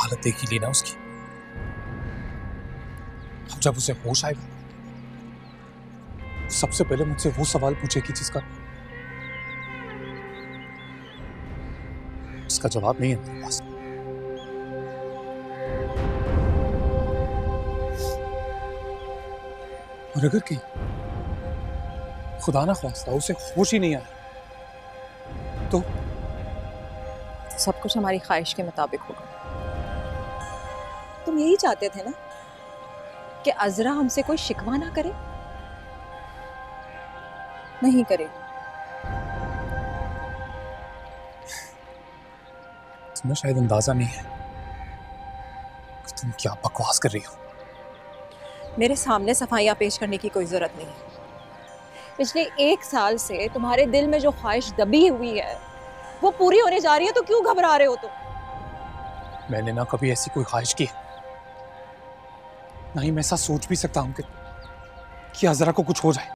हालत देखी ली ना उसकी, अब जब उसे होश आएगा सबसे पहले मुझसे वो सवाल पूछेगी जिसका जवाब नहीं है मेरे पास। और अगर कि खुदा ना ख्वास्ता उसे होश ही नहीं आया तो सब कुछ हमारी ख्वाहिश के मुताबिक होगा। तुम यही चाहते थे ना कि अजरा हमसे कोई शिकवा ना करे? नहीं करेगी। तुम्हें शायद अंदाजा नहीं है कि तुम क्या बकवास कर रही हो। मेरे सामने सफाइयां पेश करने की कोई जरूरत नहीं है। पिछले 1 साल से तुम्हारे दिल में जो ख्वाहिश दबी हुई है वो पूरी होने जा रही है, तो क्यों घबरा रहे हो तुम? मैंने ना कभी ऐसी कोई ख्वाहिश की, ना ही मैं ऐसा सोच भी सकता हूं कि अजरा को कुछ हो जाए।